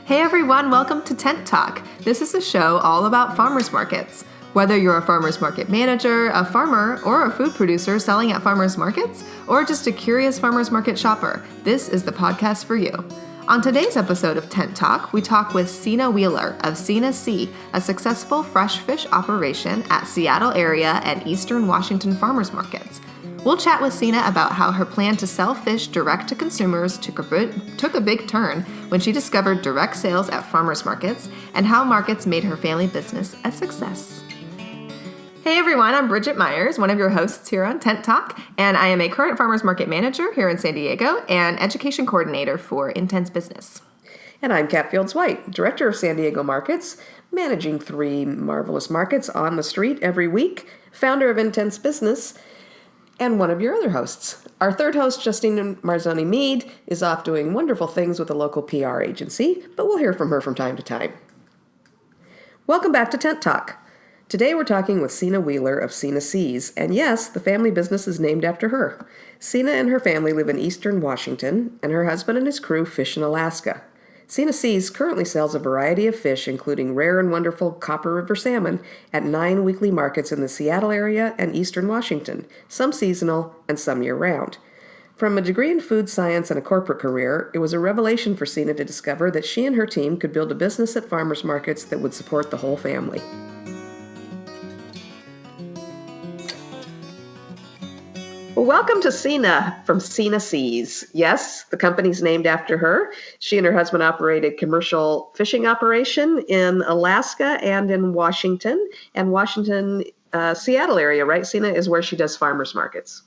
Hey everyone, welcome to Tent Talk. This is a show all about farmers markets. Whether you're a farmers market manager, a farmer, or a food producer selling at farmers markets, or just a curious farmers market shopper, this is the podcast for you. On today's episode of Tent Talk, we talk with Sena Wheeler of Sena Sea, a successful fresh fish operation at Seattle area and Eastern Washington farmers markets. We'll chat with Sena about how her plan to sell fish direct to consumers took a big turn when she discovered direct sales at farmers markets and how markets made her family business a success. Hey everyone, I'm Bridget Myers, one of your hosts here on Tent Talk, and I am a current farmers market manager here in San Diego and education coordinator for Intense Business. And I'm Kat Fields-White, director of San Diego Markets, managing 3 marvelous markets on the street every week, founder of Intense Business, and one of your other hosts. Our third host, Justine Marzoni-Mead, is off doing wonderful things with a local PR agency, but we'll hear from her from time to time. Welcome back to Tent Talk. Today we're talking with Sena Wheeler of Sena Seas, and yes, the family business is named after her. Sena and her family live in Eastern Washington, and her husband and his crew fish in Alaska. Sena Seas currently sells a variety of fish, including rare and wonderful Copper River salmon, at 9 weekly markets in the Seattle area and Eastern Washington, some seasonal and some year-round. From a degree in food science and a corporate career, it was a revelation for Sena to discover that she and her team could build a business at farmers markets that would support the whole family. Well, welcome to Sena from Sena Seas. Yes, the company's named after her. She and her husband operate a commercial fishing operation in Alaska and in Washington. And Washington, Seattle area, right? Sena is where she does farmers markets.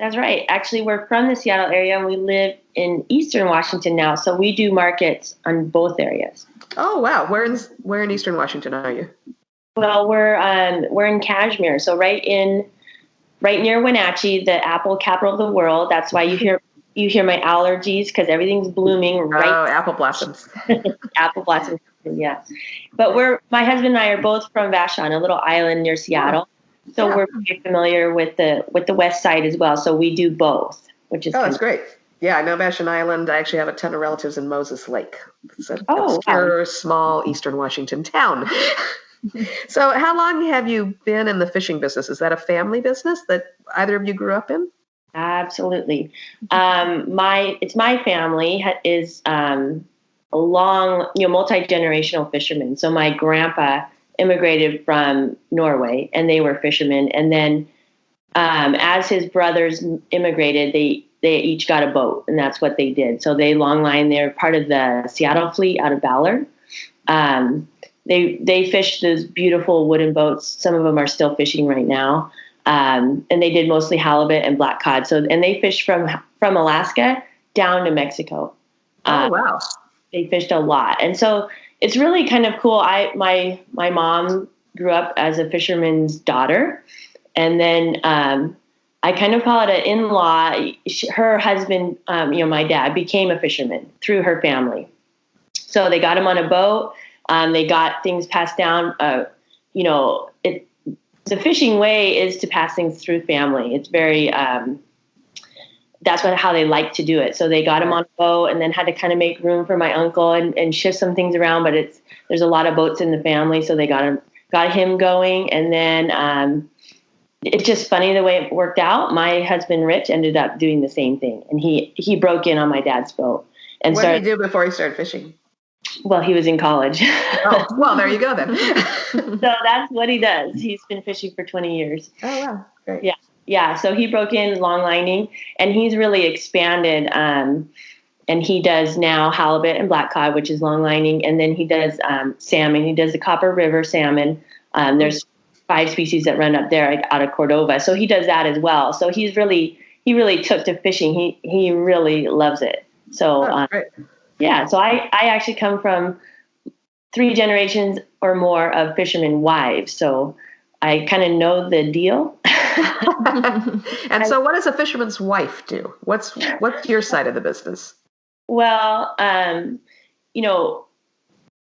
That's right. Actually, we're from the Seattle area and we live in Eastern Washington now. So we do markets on both areas. Oh, wow. Where in Eastern Washington are you? Well, we're in Kashmir. So right near Wenatchee, the apple capital of the world. That's why you hear my allergies, because everything's blooming right. Oh, apple blossoms. Apple blossoms, yeah. But my husband and I are both from Vashon, a little island near Seattle. So we're pretty familiar with the west side as well. So we do both, which is that's great. Yeah, I know Vashon Island. I actually have a ton of relatives in Moses Lake. It's an obscure, small Eastern Washington town. So how long have you been in the fishing business? Is that a family business that either of you grew up in? Absolutely. My family is a long, multi-generational fisherman. So my grandpa immigrated from Norway and they were fishermen. And then as his brothers immigrated, they each got a boat, and that's what they did. So they longline, they're part of the Seattle fleet out of Ballard. They fished those beautiful wooden boats. Some of them are still fishing right now. And they did mostly halibut and black cod. And they fished from Alaska down to Mexico. Oh, wow. They fished a lot. And so it's really kind of cool. My mom grew up as a fisherman's daughter. And then I kind of call it an in-law. Her husband, my dad, became a fisherman through her family. So they got him on a boat. They got things passed down. The fishing way is to pass things through family. It's very, that's how they like to do it. So they got him on a boat and then had to kind of make room for my uncle and shift some things around. But there's a lot of boats in the family. So they got him going. And then it's just funny the way it worked out. My husband, Rich, ended up doing the same thing. And he broke in on my dad's boat. And what did he do before he started fishing? Well, he was in college. Oh, well, there you go then. So that's what he does. He's been fishing for 20 years. Oh, wow. Great. Yeah. Yeah. So he broke in longlining, and he's really expanded. And he does now halibut and black cod, which is longlining. And then he does salmon. He does the Copper River salmon. There's 5 species that run up there out of Cordova. So he does that as well. So he really took to fishing. He really loves it. So, great. Yeah, so I actually come from 3 generations or more of fishermen wives, so I kind of know the deal. And so what does a fisherman's wife do? What's your side of the business? Well, in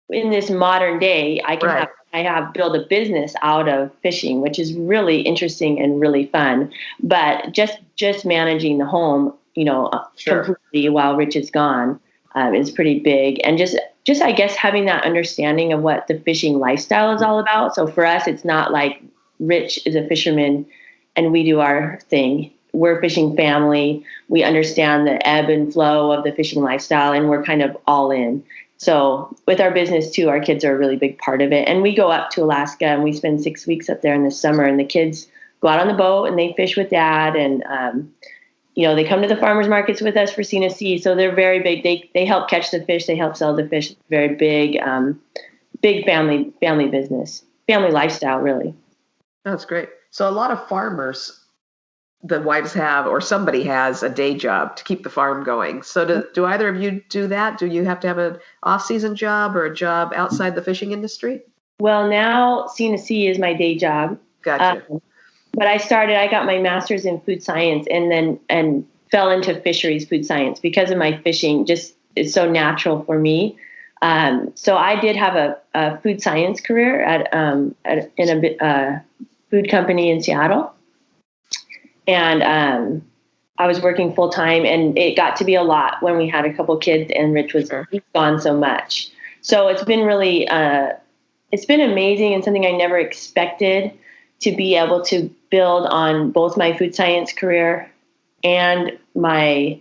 this modern day, I have built a business out of fishing, which is really interesting and really fun, but just managing the home, completely while Rich is gone. is pretty big. And just I guess having that understanding of what the fishing lifestyle is all about. So for us, it's not like Rich is a fisherman and we do our thing. We're a fishing family. We understand the ebb and flow of the fishing lifestyle, and we're kind of all in. So with our business too, our kids are a really big part of it. And we go up to Alaska and we spend 6 weeks up there in the summer, and the kids go out on the boat and they fish with dad. And, they come to the farmers markets with us for Sena Sea. So they're very big. They help catch the fish. They help sell the fish. It's very big, big family business, family lifestyle, really. That's great. So a lot of farmers, the wives have, or somebody has a day job to keep the farm going. So do either of you do that? Do you have to have an off-season job or a job outside the fishing industry? Well, now Sena Sea is my day job. Gotcha. But I got my master's in food science and fell into fisheries food science because of my fishing. Just it's so natural for me. So I did have a food science career in a food company in Seattle. And I was working full time, and it got to be a lot when we had a couple kids and Rich was gone so much. So it's been really, it's been amazing and something I never expected to be able to build on both my food science career and my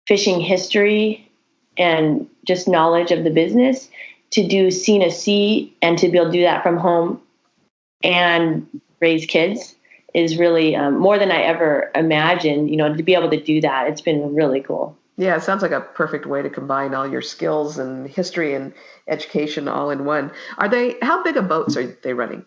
fishing history and just knowledge of the business to do Sena Sea and to be able to do that from home and raise kids is really more than I ever imagined, to be able to do that. It's been really cool. Yeah, it sounds like a perfect way to combine all your skills and history and education all in one. How big of boats are they running?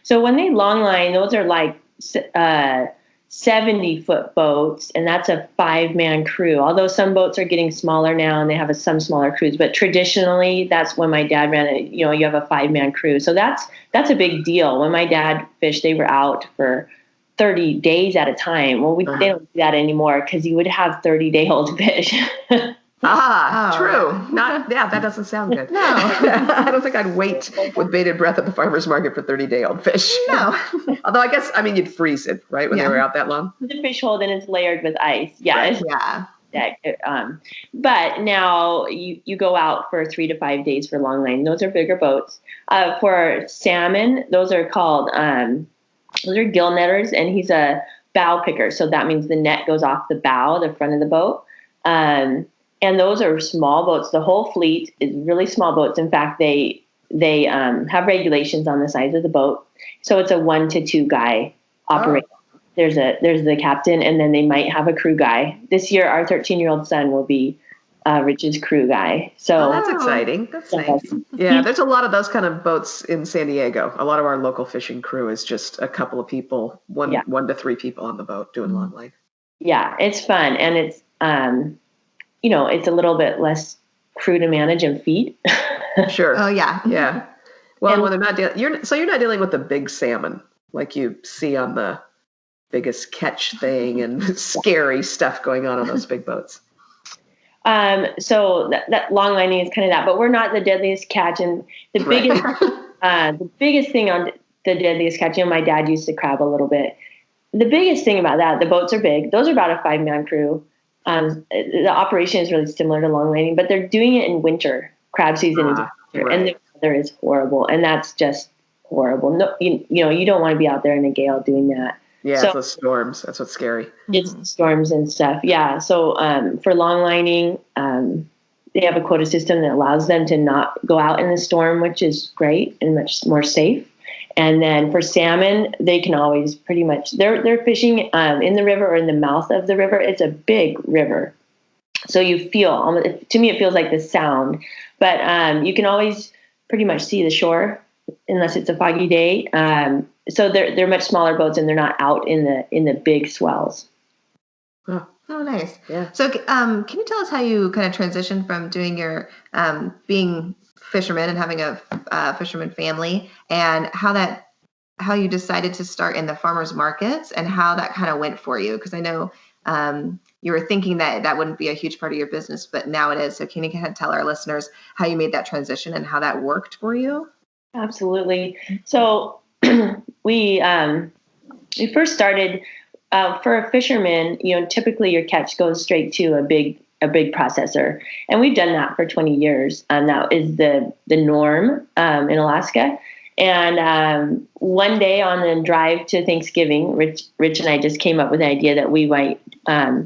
So when they longline, those are like 70-foot boats, and that's a 5-man crew. Although some boats are getting smaller now and they have some smaller crews, but traditionally that's when my dad ran it. You have a 5-man crew. So that's a big deal. When my dad fished, they were out for 30 days at a time. Well, they don't do that anymore because you would have 30-day-old fish. True. That doesn't sound good. No. I don't think I'd wait with bated breath at the farmer's market for 30-day-old fish. No. Although I guess, you'd freeze it, right, when they were out that long? The fish hold, and it's layered with ice. Yeah. Right. Yeah. But now you go out for 3 to 5 days for longline. Those are bigger boats. For salmon, those are called, those are gill netters, and he's a bow picker. So that means the net goes off the bow, the front of the boat. And those are small boats. The whole fleet is really small boats. In fact, they have regulations on the size of the boat. So it's a 1 to 2 guy operation. Oh. There's the captain, and then they might have a crew guy. This year, our 13-year-old son will be Rich's crew guy. So that's exciting. That's nice. Yeah, there's a lot of those kind of boats in San Diego. A lot of our local fishing crew is just a couple of people, one to 3 people on the boat doing longline. Yeah, it's fun, and it's it's a little bit less crew to manage and feed. Sure. Oh yeah. Yeah. Well, when they're not you're not dealing with the big salmon like you see on the biggest catch thing and scary stuff going on those big boats. So that long lining is kind of that, but we're not the deadliest catch. And the biggest, the biggest thing on the deadliest catch, my dad used to crab a little bit. The biggest thing about that, the boats are big. Those are about a 5-man crew. The operation is really similar to long lining, but they're doing it in winter. Crab season is winter, and the weather is horrible, and that's just horrible. No, you don't want to be out there in a gale doing that. Yeah, so, it's the storms. That's what's scary. It's storms and stuff. Yeah. So for long lining, they have a quota system that allows them to not go out in the storm, which is great and much more safe. And then for salmon, they can always pretty much, they're fishing in the river or in the mouth of the river. It's a big river. So you feel, to me, it feels like the sound. But you can always pretty much see the shore unless it's a foggy day. So they're much smaller boats, and they're not out in the big swells. Oh, nice. Yeah. So can you tell us how you kind of transitioned from doing your being fisherman and having a fisherman family, and how you decided to start in the farmers markets and how that kind of went for you? Because I know you were thinking that wouldn't be a huge part of your business, but now it is. So can you kind of tell our listeners how you made that transition and how that worked for you? Absolutely. So we first started for a fisherman. Typically your catch goes straight to a big a big processor. And we've done that for 20 years. That is the norm in Alaska. And one day on the drive to Thanksgiving, Rich and I just came up with the idea that we might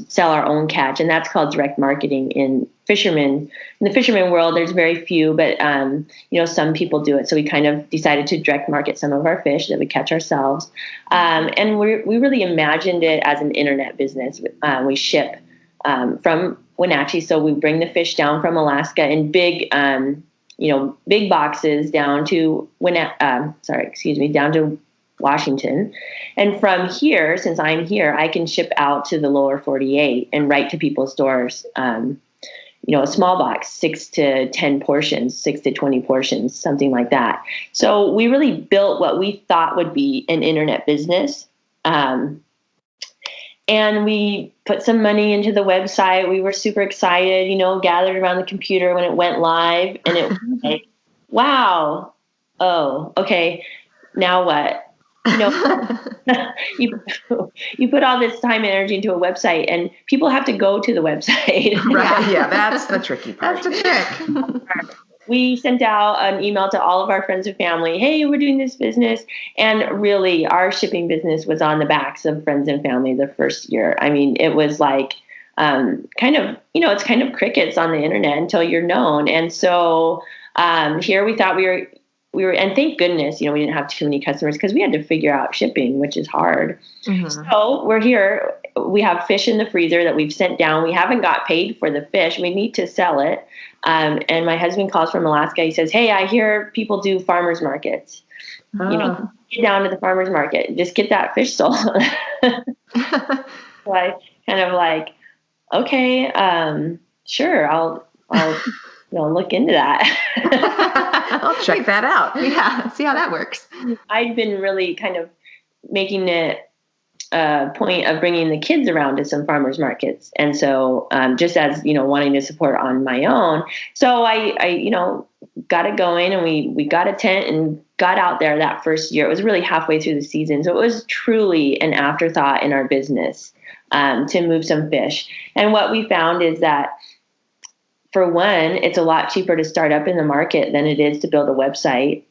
sell our own catch, and that's called direct marketing in fishermen. In the fisherman world, there's very few, but some people do it. So we kind of decided to direct market some of our fish that we catch ourselves, and we really imagined it as an internet business. We ship from Wenatchee, so we bring the fish down from Alaska in big boxes down to down to Washington. And from here, since I'm here, I can ship out to the lower 48 and right to people's doors. A small box, 6 to 10 portions, 6 to 20 portions, something like that. So we really built what we thought would be an internet business. And we put some money into the website. We were super excited, gathered around the computer when it went live. And it was like, wow, oh, okay, now what? You put all this time and energy into a website, and people have to go to the website. Right. Yeah, that's the tricky part. That's the trick. We sent out an email to all of our friends and family. Hey, we're doing this business. And really, our shipping business was on the backs of friends and family the first year. I mean, it was like it's kind of crickets on the internet until you're known. And so here we thought we were, and thank goodness, we didn't have too many customers because we had to figure out shipping, which is hard. Mm-hmm. So we're here. We have fish in the freezer that we've sent down. We haven't got paid for the fish. We need to sell it. And my husband calls from Alaska. He says, hey, I hear people do farmers markets. Get down to the farmers market. Just get that fish sold. So I kind of like, okay, sure, I'll look into that. I'll check that out. Yeah, see how that works. I'd been really kind of making it a point of bringing the kids around to some farmers markets. And so just as, wanting to support on my own. So I got it going, and we got a tent and got out there that first year. It was really halfway through the season. So it was truly an afterthought in our business to move some fish. And what we found is that, for one, it's a lot cheaper to start up in the market than it is to build a website.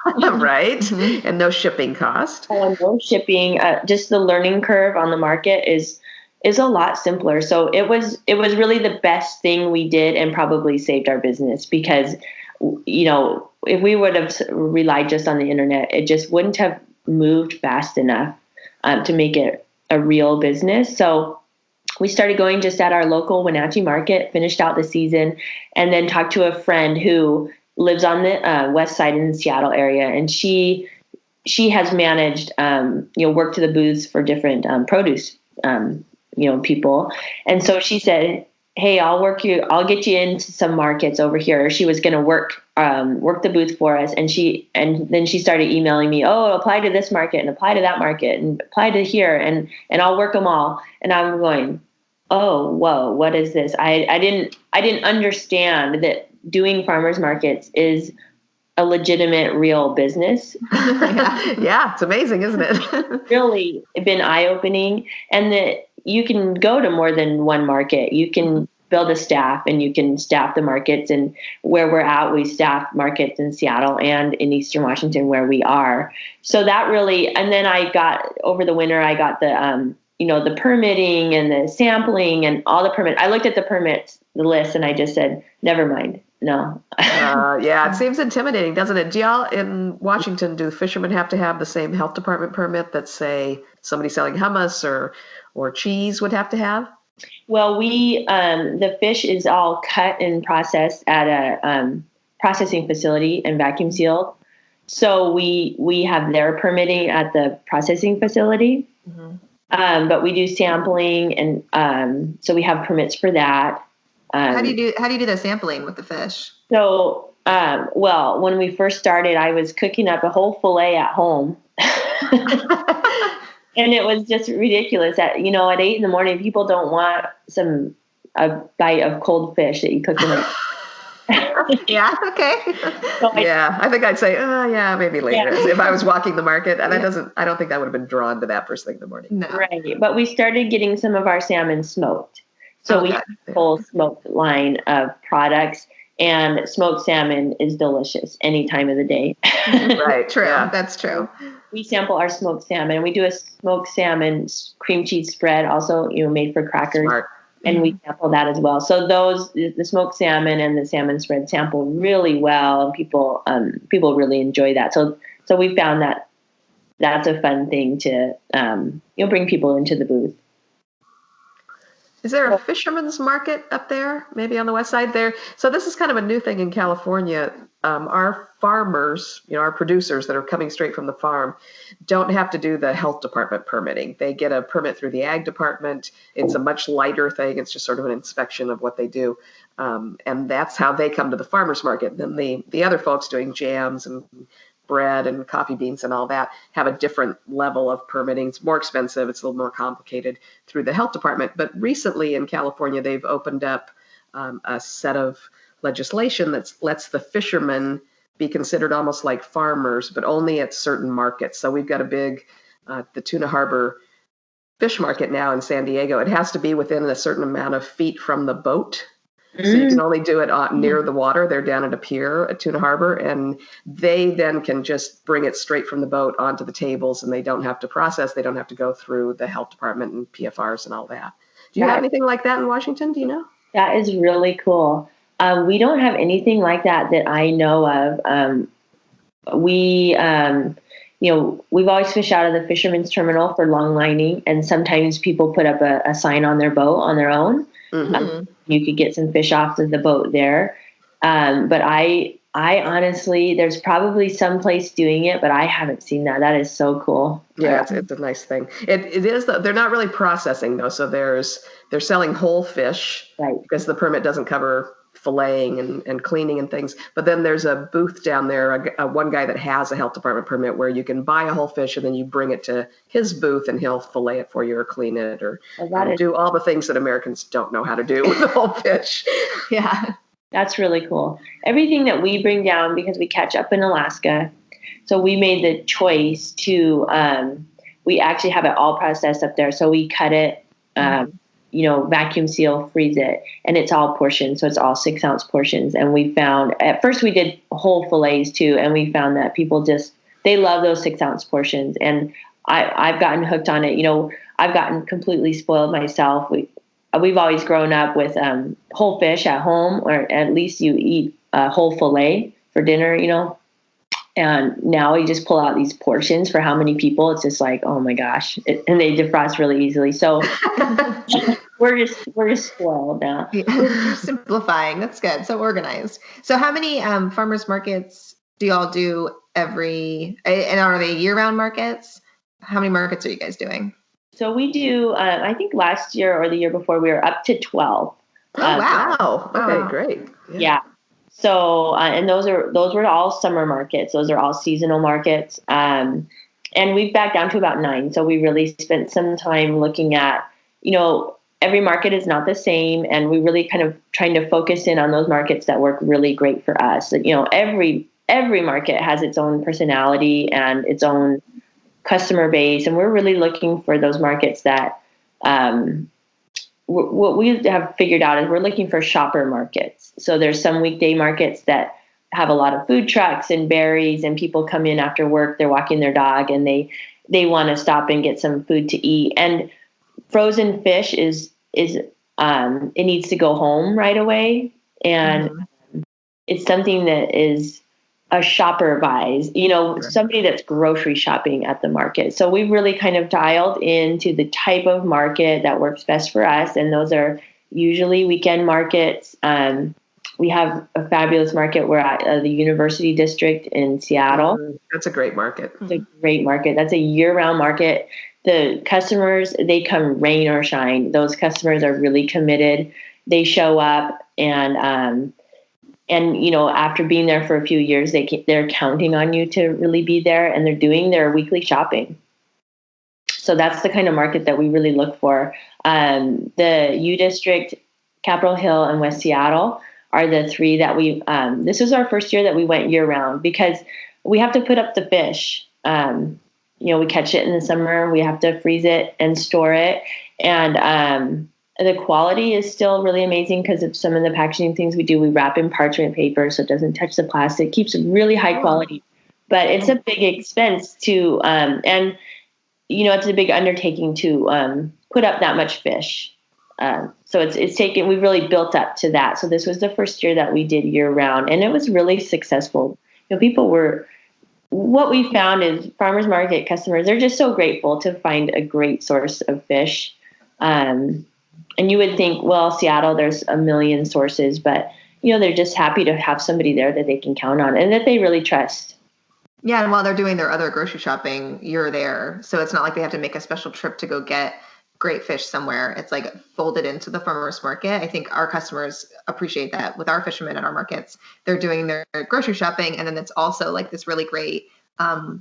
Right. Mm-hmm. And no shipping cost. And no shipping. Just the learning curve on the market is a lot simpler. So it was really the best thing we did, and probably saved our business, because, if we would have relied just on the internet, it just wouldn't have moved fast enough to make it a real business. So we started going just at our local Wenatchee market, finished out the season, and then talked to a friend who lives on the west side in the Seattle area. And she has managed, work to the booths for different produce, people. And so she said, hey, I'll get you into some markets over here. She was going to work the booth for us. And then she started emailing me, apply to this market and apply to that market and apply to here. And I'll work them all. And I'm going, oh, whoa, what is this? I didn't understand that doing farmers markets is a legitimate, real business. Yeah, it's amazing, isn't it? Really been eye-opening, and that you can go to more than one market. You can build a staff, and you can staff the markets. And where we're at, we staff markets in Seattle and in Eastern Washington, where we are. So that really, and then over the winter, I got the the permitting and the sampling and all the permits. I looked at the list, and I just said, never mind. No. Yeah, it seems intimidating, doesn't it? Do y'all in Washington, do fishermen have to have the same health department permit that, say, somebody selling hummus or cheese would have to have? Well, the fish is all cut and processed at a processing facility and vacuum sealed. So we have their permitting at the processing facility. Mm-hmm. But we do sampling, and so we have permits for that. How do you do the sampling with the fish? So, when we first started, I was cooking up a whole fillet at home, and it was just ridiculous. At 8 a.m, people don't want a bite of cold fish that you cook in it. Yeah. Okay. So I think I'd say, maybe later. Yeah. If I was walking the market, and I don't think I would have been drawn to that first thing in the morning. No. Right. But we started getting some of our salmon smoked. So we good. have a full smoked line of products, and smoked salmon is delicious any time of the day. Right. True. Yeah. That's true. We sample our smoked salmon. We do a smoked salmon cream cheese spread, also made for crackers. Smart. And we sample that as well. So the smoked salmon and the salmon spread sample really well, and people really enjoy that. So we found that that's a fun thing to bring people into the booth. Is there a fisherman's market up there, maybe on the west side there? So this is kind of a new thing in California. Our farmers, our producers that are coming straight from the farm, don't have to do the health department permitting. They get a permit through the ag department. It's a much lighter thing. It's just sort of an inspection of what they do. And that's how they come to the farmer's market. Then the other folks doing jams and bread and coffee beans and all that have a different level of permitting. It's more expensive. It's a little more complicated through the health department. But recently in California, they've opened up a set of legislation that lets the fishermen be considered almost like farmers, but only at certain markets. So we've got a big, the Tuna Harbor fish market now in San Diego. It has to be within a certain amount of feet from the boat. So you can only do it near the water. They're down at a pier at Tuna Harbor, and they then can just bring it straight from the boat onto the tables, and they don't have to process. They don't have to go through the health department and PFRs and all that. Do you have anything like that in Washington? Do you know? That is really cool. We don't have anything like that I know of. We've always fished out of the fisherman's terminal for long lining, and sometimes people put up a sign on their boat on their own. You could get some fish off of the boat there. But I honestly, there's probably some place doing it, but I haven't seen that. That is so cool. Yeah, it's a nice thing. It is, they're not really processing though. So they're selling whole fish, right, because the permit doesn't cover filleting and cleaning and things. But then there's a booth down there, one guy that has a health department permit where you can buy a whole fish and then you bring it to his booth and he'll fillet it for you or clean it or do all the things that Americans don't know how to do with the whole fish. Yeah. That's really cool. Everything that we bring down, because we catch up in Alaska, so we made the choice to, we actually have it all processed up there. So we cut it, vacuum seal, freeze it, and it's all portions. So it's all 6-ounce portions. And we found, at first we did whole fillets too, and we found that people they love those 6-ounce portions. And I've gotten hooked on it. I've gotten completely spoiled myself. We've always grown up with whole fish at home, or at least you eat a whole fillet for dinner, and now you just pull out these portions for how many people. It's just like, oh my gosh, and they defrost really easily. So we're just spoiled now. You're simplifying. That's good. So organized. So how many farmers markets do y'all do and are they year-round markets? How many markets are you guys doing? So we do, I think last year or the year before, we were up to 12. Oh, wow. Wow. Okay, great. Yeah. So, and those were all summer markets. Those are all seasonal markets. And we've backed down to about 9. So we really spent some time looking at, every market is not the same. And we really kind of trying to focus in on those markets that work really great for us. Every market has its own personality and its own customer base. And we're really looking for those markets that, what we have figured out is we're looking for shopper markets. So there's some weekday markets that have a lot of food trucks and berries, and people come in after work, they're walking their dog, and they want to stop and get some food to eat. And frozen fish is it needs to go home right away. And it's something that is a shopper buys, somebody that's grocery shopping at the market. So we've really kind of dialed into the type of market that works best for us. And those are usually weekend markets. We have a fabulous market. We're at the University District in Seattle. That's a great market. It's a great market. That's a year-round market. The customers, they come rain or shine. Those customers are really committed. They show up and after being there for a few years, they're counting on you to really be there, and they're doing their weekly shopping. So that's the kind of market that we really look for. The U District, Capitol Hill, and West Seattle are the 3 that this was our first year that we went year round, because we have to put up the fish. We catch it in the summer, we have to freeze it and store it. And The quality is still really amazing because of some of the packaging things we do. We wrap in parchment paper so it doesn't touch the plastic. It keeps it really high quality, but it's a big expense to, and it's a big undertaking to put up that much fish. So it's taken. We really built up to that. So this was the first year that we did year round, and it was really successful. People were. What we found is farmers market customers. They're just so grateful to find a great source of fish. And you would think, well, Seattle, there's a million sources, but they're just happy to have somebody there that they can count on and that they really trust. Yeah, and while they're doing their other grocery shopping, you're there. So it's not like they have to make a special trip to go get great fish somewhere. It's like folded into the farmers market. I think our customers appreciate that with our fishermen at our markets. They're doing their grocery shopping, and then it's also like this really great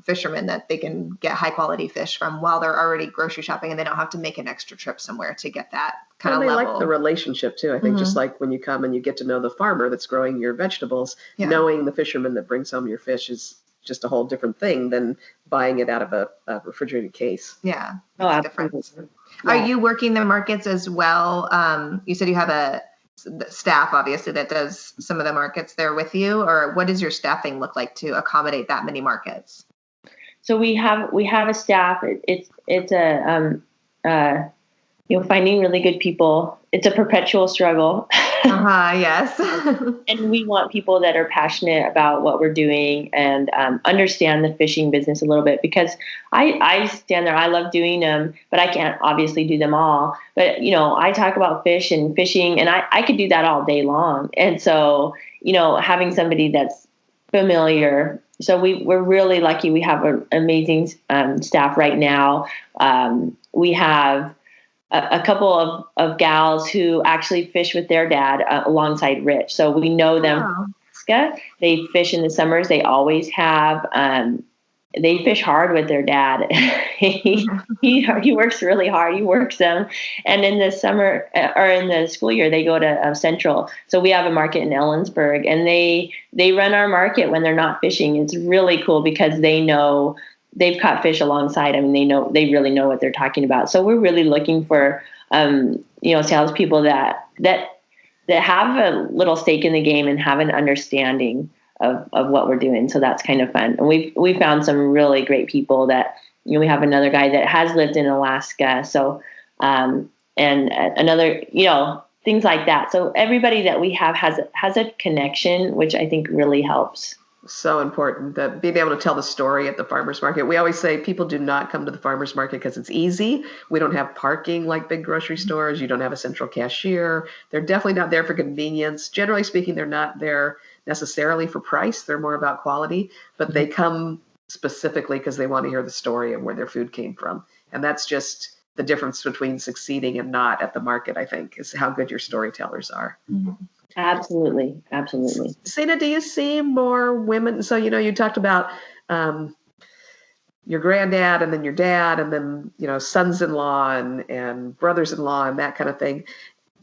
fishermen that they can get high quality fish from while they're already grocery shopping, and they don't have to make an extra trip somewhere to get that kind of level. They like the relationship too. I think just like when you come and you get to know the farmer that's growing your vegetables, knowing the fisherman that brings home your fish is just a whole different thing than buying it out of a refrigerated case. Yeah, that's different. Yeah. Are you working the markets as well? You said you have a staff, obviously, that does some of the markets there with you, or what does your staffing look like to accommodate that many markets? So we have a staff. It's a finding really good people. It's a perpetual struggle. Yes. And we want people that are passionate about what we're doing and understand the fishing business a little bit, because I stand there. I love doing them, but I can't obviously do them all. But, I talk about fish and fishing, and I could do that all day long. And so, having somebody that's familiar. So we're really lucky. We have an amazing staff right now. We have a couple of gals who actually fish with their dad alongside Rich. So we know them. Wow. They fish in the summers. They always have. They fish hard with their dad. he works really hard. He works them. And in the summer or in the school year, they go to Central. So we have a market in Ellensburg, and they run our market when they're not fishing. It's really cool because they know. They've caught fish alongside. I mean, they really know what they're talking about. So we're really looking for, salespeople that have a little stake in the game and have an understanding of what we're doing. So that's kind of fun. And we found some really great people that, we have another guy that has lived in Alaska. So, and another, things like that. So everybody that we have has a connection, which I think really helps. So important that being able to tell the story at the farmers market. We always say people do not come to the farmers market because it's easy. We don't have parking like big grocery stores. You don't have a central cashier. They're definitely not there for convenience. Generally speaking, they're not there necessarily for price. They're more about quality, but they come specifically because they want to hear the story of where their food came from. And that's just the difference between succeeding and not at the market, I think, is how good your storytellers are. Mm-hmm. Absolutely. Sena, do you see more women? So, you talked about your granddad and then your dad and then, sons-in-law and brothers-in-law and that kind of thing.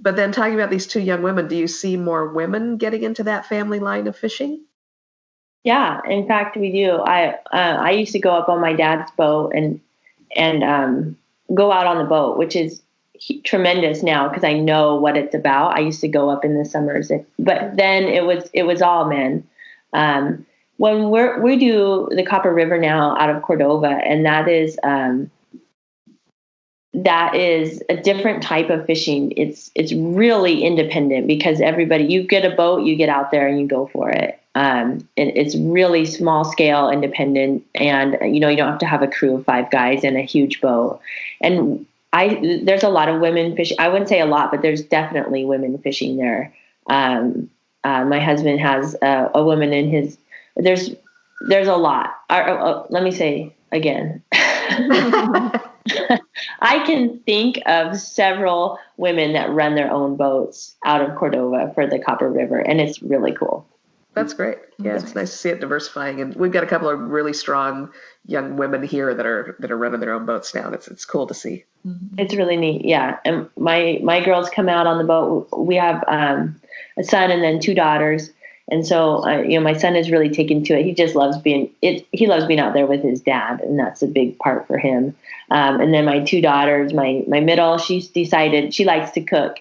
But then talking about these two young women, do you see more women getting into that family line of fishing? Yeah, in fact, we do. I used to go up on my dad's boat and go out on the boat, which is tremendous now because I know what it's about. I used to go up in the summers, but then it was all men. When we do the Copper River now out of Cordova, and that is a different type of fishing. It's really independent because you get a boat, you get out there and you go for it. It's really small scale, independent, and you don't have to have a crew of 5 guys in a huge boat. And there's a lot of women fishing. I wouldn't say a lot, but there's definitely women fishing there. My husband has a woman in his. There's a lot. Let me say again. I can think of several women that run their own boats out of Cordova for the Copper River, and it's really cool. That's great. Yeah, it's nice to see it diversifying, and we've got a couple of really strong young women here that are running their own boats now. It's cool to see. It's really neat. Yeah, and my girls come out on the boat. We have a son and then 2 daughters, And so, my son is really taken to it. He just loves he loves being out there with his dad, and that's a big part for him. And then my two daughters, my middle, she's decided she likes to cook,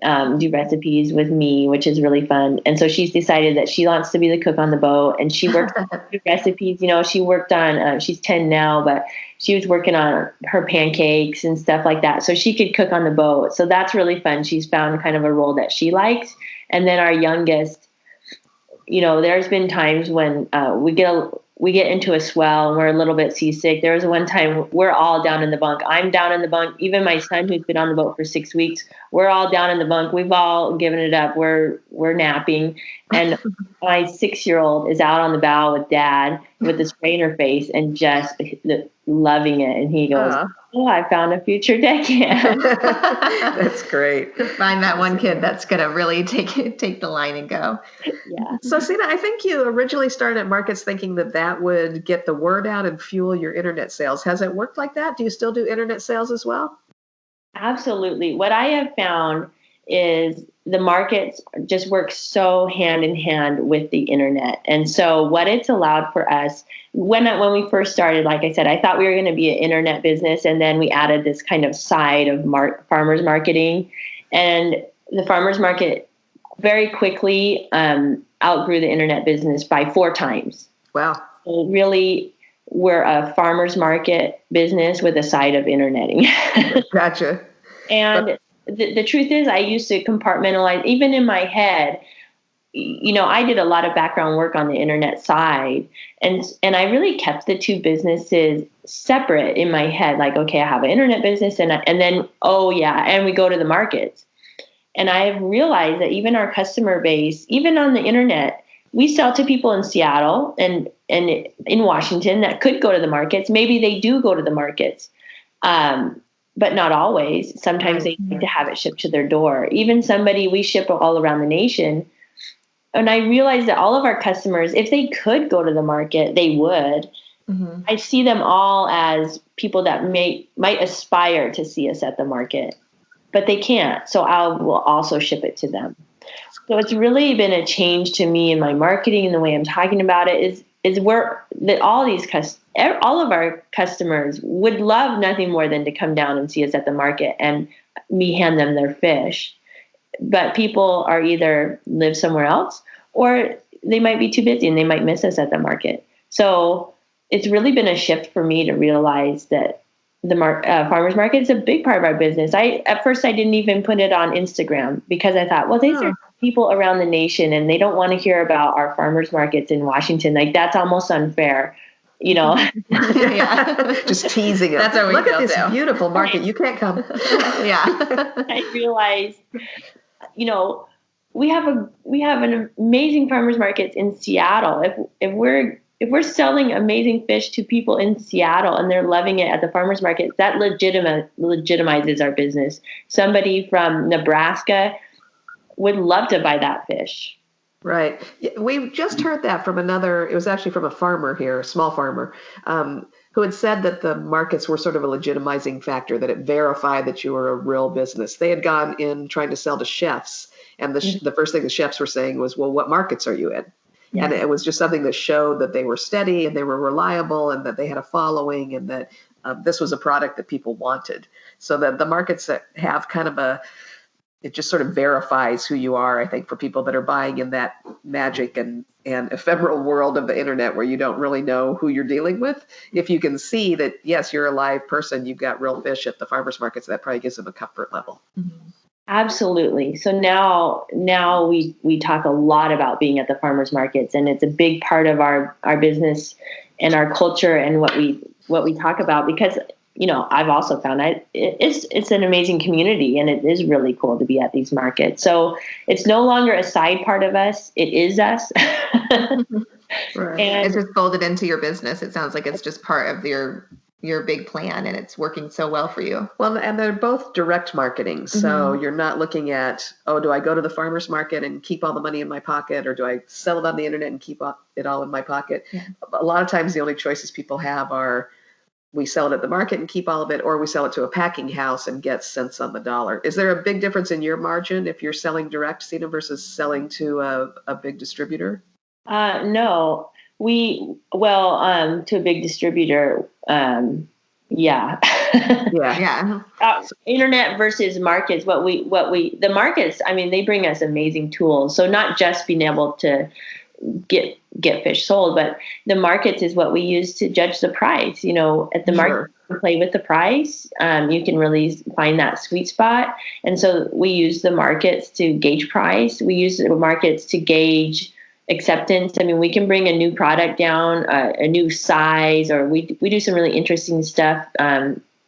do recipes with me, which is really fun. And so she's decided that she wants to be the cook on the boat, and she works on recipes. She worked on, she's 10 now, but she was working on her pancakes and stuff like that. So she could cook on the boat. So that's really fun. She's found kind of a role that she likes. And then our youngest, there's been times when we get into a swell and we're a little bit seasick. There was one time we're all down in the bunk. I'm down in the bunk. Even my son, who's been on the boat for 6 weeks, we're all down in the bunk. We've all given it up. We're napping, and my 6-year-old is out on the bow with dad with the spray in her face and just loving it. And he goes, "Oh, I found a future deckhand." That's great. Find that one kid that's going to really take the line and go. Yeah. So, Sena, I think you originally started at markets thinking that would get the word out and fuel your internet sales. Has it worked like that? Do you still do internet sales as well? Absolutely. What I have found is the markets just work so hand in hand with the internet. And so what it's allowed for us, when we first started, like I said, I thought we were going to be an internet business, and then we added this kind of side of farmers marketing. And the farmers market very quickly outgrew the internet business by 4 times. Wow. So really, we're a farmers market business with a side of interneting. Gotcha. And the truth is, I used to compartmentalize, even in my head. I did a lot of background work on the internet side, and I really kept the two businesses separate in my head. Like, okay, I have an internet business, and then, oh yeah, and we go to the markets. And I've realized that even our customer base, even on the internet, we sell to people in Seattle and in Washington that could go to the markets. Maybe they do go to the markets. But not always. Sometimes they need to have it shipped to their door. Even we ship all around the nation. And I realized that all of our customers, if they could go to the market, they would. Mm-hmm. I see them all as people that might aspire to see us at the market, but they can't. So I will also ship it to them. So it's really been a change to me in my marketing and the way I'm talking about it is where that all of our customers would love nothing more than to come down and see us at the market and me hand them their fish. But people are either live somewhere else, or they might be too busy and they might miss us at the market. So it's really been a shift for me to realize that the farmers market is a big part of our business. At first I didn't even put it on Instagram because I thought, well, these are people around the nation and they don't want to hear about our farmers markets in Washington. Like, that's almost unfair. Yeah. Just teasing it. That's what we Look at this too. Beautiful market. You can't come. Yeah. I realized, we have an amazing farmers markets in Seattle. If we're selling amazing fish to people in Seattle and they're loving it at the farmers market, that legitimizes our business. Somebody from Nebraska would love to buy that fish. Right. We just heard that from it was actually from a farmer here, a small farmer, who had said that the markets were sort of a legitimizing factor, that it verified that you were a real business. They had gone in trying to sell to chefs, and the first thing the chefs were saying was, well, what markets are you in? Yeah. And it was just something that showed that they were steady and they were reliable and that they had a following and that this was a product that people wanted. So that the markets that have kind of it just sort of verifies who you are, I think, for people that are buying in that magic and ephemeral world of the internet where you don't really know who you're dealing with. If you can see that, yes, you're a live person, you've got real fish at the farmers markets, that probably gives them a comfort level. Mm-hmm. Absolutely. So now we talk a lot about being at the farmers markets, and it's a big part of our business and our culture and what we talk about, because I've also found it's an amazing community, and it is really cool to be at these markets. So it's no longer a side part of us; it is us. Right. And it's just folded into your business. It sounds like it's just part of your big plan, and it's working so well for you. Well, and they're both direct marketing. So you're not looking at, do I go to the farmer's market and keep all the money in my pocket, or do I sell it on the internet and keep it all in my pocket? Yeah. A lot of times the only choices people have are we sell it at the market and keep all of it, or we sell it to a packing house and get cents on the dollar. Is there a big difference in your margin if you're selling direct, Sena, versus selling to a big distributor? No, to a big distributor. Yeah. Yeah. Internet versus markets. The markets, I mean, they bring us amazing tools. So not just being able to get fish sold, but the markets is what we use to judge the price. At the market, you play with the price. You can really find that sweet spot. And so we use the markets to gauge price. We use the markets to gauge acceptance. I mean, we can bring a new product down, a new size, or we do some really interesting stuff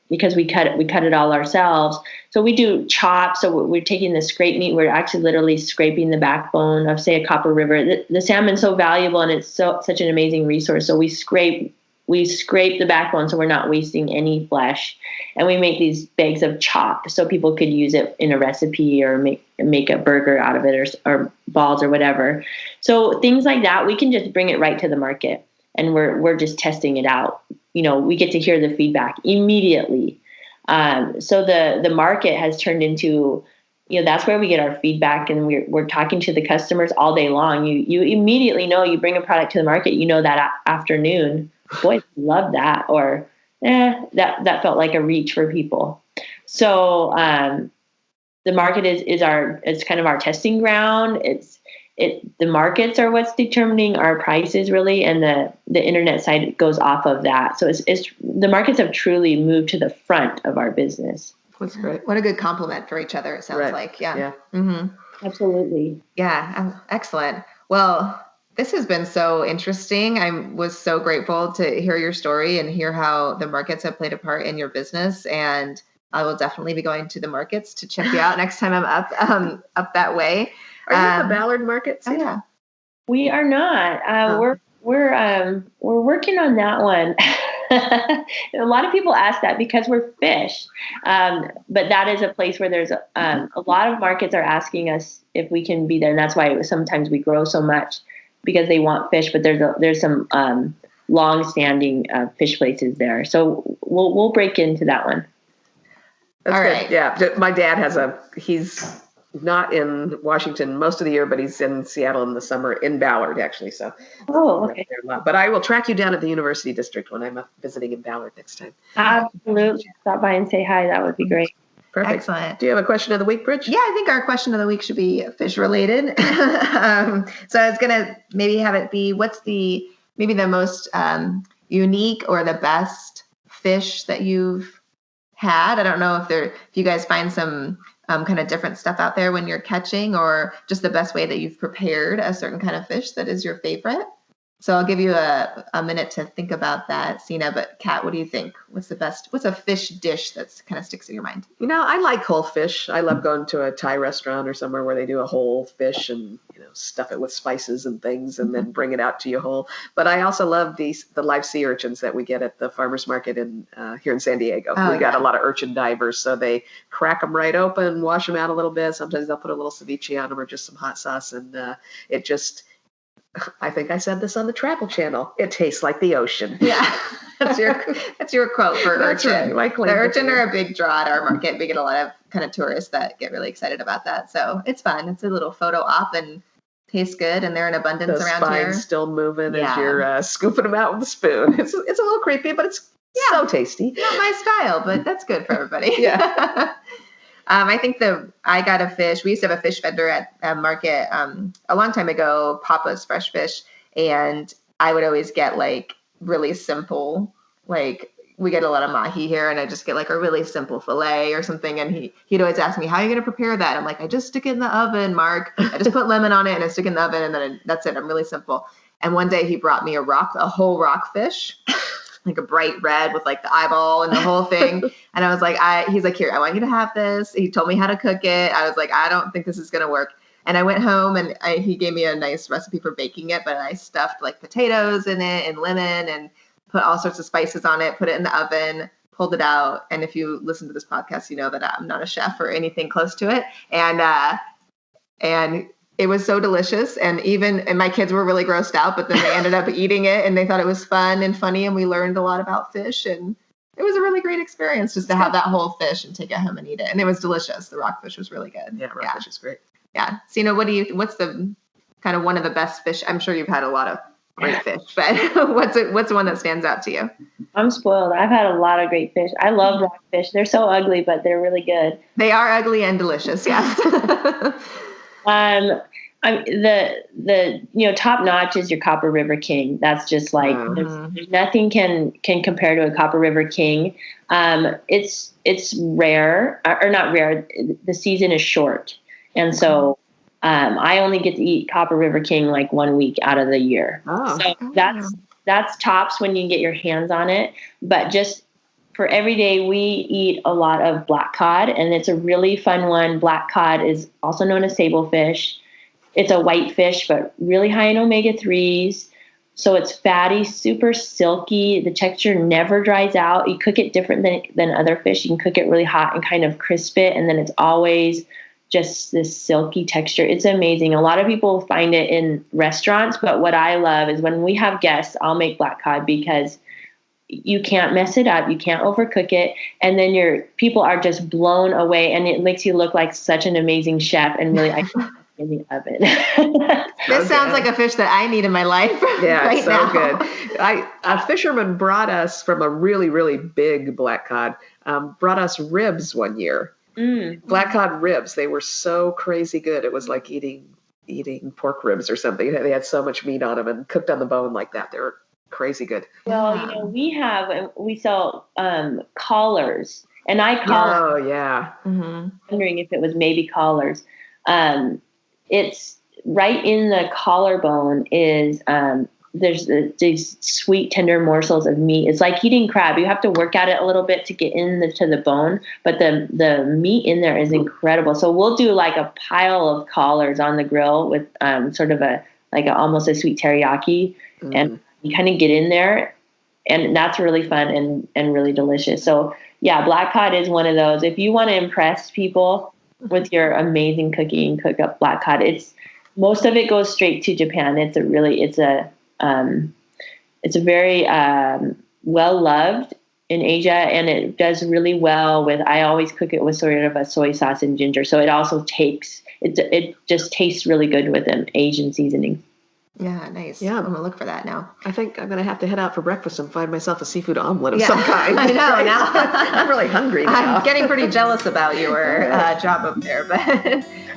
because we cut it all ourselves. So we do chops. So we're taking the scrape meat. We're actually literally scraping the backbone of, say, a Copper River. The salmon's so valuable and it's such an amazing resource. So we scrape the backbone so we're not wasting any flesh, and we make these bags of chop so people could use it in a recipe or make a burger out of it or balls or whatever. So things like that, we can just bring it right to the market, and we're just testing it out. We get to hear the feedback immediately. So the market has turned into, that's where we get our feedback, and we're talking to the customers all day long. You immediately know, you bring a product to the market, that afternoon, boy, love that, or that felt like a reach for people. So the market it's kind of our testing ground. The markets are what's determining our prices, really, and the internet side goes off of that. So it's the markets have truly moved to the front of our business. That's great. What a good compliment for each other, it sounds like. Yeah. Mm-hmm. Absolutely. Yeah. Excellent. Well, this has been so interesting. I was so grateful to hear your story and hear how the markets have played a part in your business. And I will definitely be going to the markets to check you out next time I'm up that way. Are you at the Ballard market? Oh, yeah. We are not. We're working on that one. A lot of people ask that because we're fish, but that is a place where there's a lot of markets are asking us if we can be there, and that's why sometimes we grow so much, because they want fish. But there's some long-standing fish places there, so we'll break into that one. That's all good. Right. Yeah, my dad he's not in Washington most of the year, but he's in Seattle in the summer, in Ballard, actually. So, okay. But I will track you down at the University District when I'm visiting in Ballard next time. Absolutely. Stop by and say hi. That would be great. Perfect. Excellent. Do you have a question of the week, Bridge? Yeah, I think our question of the week should be fish related. So I was going to maybe have it be, what's maybe the most unique or the best fish that you've had? I don't know if you guys find some kind of different stuff out there when you're catching, or just the best way that you've prepared a certain kind of fish that is your favorite. So I'll give you a minute to think about that, Sena. But Kat, what do you think? What's a fish dish that's kind of sticks in your mind? I like whole fish. I love going to a Thai restaurant or somewhere where they do a whole fish and stuff it with spices and things and then bring it out to you whole. But I also love the live sea urchins that we get at the farmers market here in San Diego. We got a lot of urchin divers, so they crack them right open, wash them out a little bit. Sometimes they'll put a little ceviche on them or just some hot sauce, and it just. I think I said this on the Travel Channel. It tastes like the ocean. Yeah, that's your quote for urchin. Right. The urchin are a big draw at our market. We get a lot of kind of tourists that get really excited about that. So it's fun. It's a little photo op and tastes good, and they're in abundance around here. The spine's still moving as you're scooping them out with a spoon. It's a little creepy, but it's so tasty. Not my style, but that's good for everybody. Yeah. I think I got a fish. We used to have a fish vendor at a market a long time ago, Papa's Fresh Fish, and I would always get like really simple, like we get a lot of mahi here, and I just get like a really simple fillet or something, and he'd always ask me, how are you going to prepare that? I'm like, I just stick it in the oven, Mark. I just put lemon on it and I stick it in the oven, and then that's it. I'm really simple. And one day he brought me a whole rock fish. Like a bright red with like the eyeball and the whole thing. And I was like, he's like, here, I want you to have this. He told me how to cook it. I was like, I don't think this is going to work. And I went home and he gave me a nice recipe for baking it, but I stuffed like potatoes in it and lemon and put all sorts of spices on it, put it in the oven, pulled it out. And if you listen to this podcast, you know that I'm not a chef or anything close to it. And it was so delicious, and my kids were really grossed out, but then they ended up eating it, and they thought it was fun and funny, and we learned a lot about fish, and it was a really great experience just to have that whole fish and take it home and eat it. And it was delicious. The rockfish was really good. Yeah, rockfish is great. Yeah. Sena, what's the kind of one of the best fish? I'm sure you've had a lot of great fish, but what's one that stands out to you? I'm spoiled. I've had a lot of great fish. I love rockfish. They're so ugly, but they're really good. They are ugly and delicious. Yes. The top notch is your Copper River King. That's just like there's nothing can compare to a Copper River King. It's rare or not rare. The season is short, and so I only get to eat Copper River King like 1 week out of the year. So that's tops when you can get your hands on it. But just for every day, we eat a lot of black cod, and it's a really fun one. Black cod is also known as sablefish. It's a white fish, but really high in omega-3s. So it's fatty, super silky. The texture never dries out. You cook it different than other fish. You can cook it really hot and kind of crisp it, and then it's always just this silky texture. It's amazing. A lot of people find it in restaurants, but what I love is when we have guests, I'll make black cod because you can't mess it up. You can't overcook it. And then your people are just blown away, and it makes you look like such an amazing chef and really in the oven. This sounds like a fish that I need in my life. Yeah, right it's so now. good. A fisherman brought us from a really, really big black cod, brought us ribs one year. Black cod ribs. They were so crazy good. It was like eating pork ribs or something. They had so much meat on them and cooked on the bone like that. They were crazy good. Well, we sell collars, and I call wondering if it was maybe collars. It's right in the collarbone is there's these sweet tender morsels of meat. It's like eating crab. You have to work at it a little bit to get to the bone, but the meat in there is incredible. So we'll do like a pile of collars on the grill with sort of almost a sweet teriyaki, and you kind of get in there, and that's really fun and really delicious. So yeah, black cod is one of those. If you want to impress people with your amazing cooking, cook up black cod. Most of it goes straight to Japan. It's a very well loved in Asia, and it does really well with. I always cook it with sort of a soy sauce and ginger, so it also it just tastes really good with an Asian seasoning. Yeah, nice. Yeah, I'm gonna look for that now. I think I'm gonna have to head out for breakfast and find myself a seafood omelet of some kind. I know now. I'm really hungry now. I'm getting pretty jealous about your job up there, but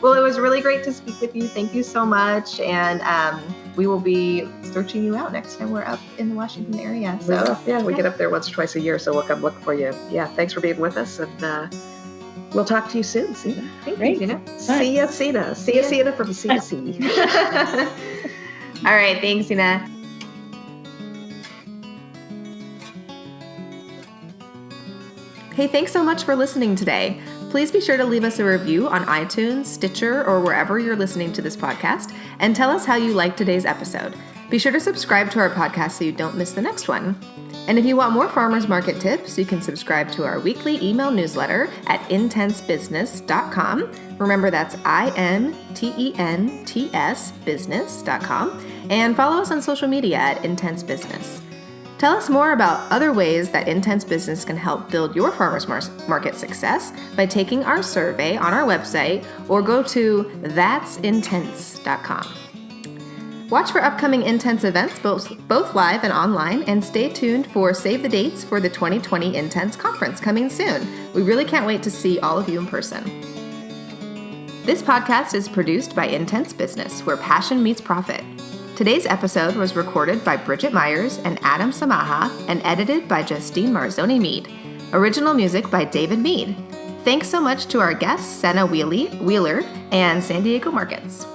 well, it was really great to speak with you. Thank you so much, and we will be searching you out next time we're up in the Washington area. So we get up there once or twice a year, so we'll come look for you. Yeah, thanks for being with us, and we'll talk to you soon, Sena. Thank you, Sena. See ya, Sena. See ya, Sena from CC. All right, thanks, Sena. Hey, thanks so much for listening today. Please be sure to leave us a review on iTunes, Stitcher, or wherever you're listening to this podcast, and tell us how you liked today's episode. Be sure to subscribe to our podcast so you don't miss the next one. And if you want more farmers market tips, you can subscribe to our weekly email newsletter at intensebusiness.com. Remember, that's INTENTS business.com. And follow us on social media at Intense Business. Tell us more about other ways that Intense Business can help build your farmers market success by taking our survey on our website or go to that'sintense.com. Watch for upcoming Intense events, both live and online, and stay tuned for save the dates for the 2020 Intense Conference coming soon. We really can't wait to see all of you in person. This podcast is produced by Intense Business, where passion meets profit. Today's episode was recorded by Bridget Myers and Adam Samaha and edited by Justine Marzoni-Mead. Original music by David Mead. Thanks so much to our guests, Sena Wheeler and San Diego Markets.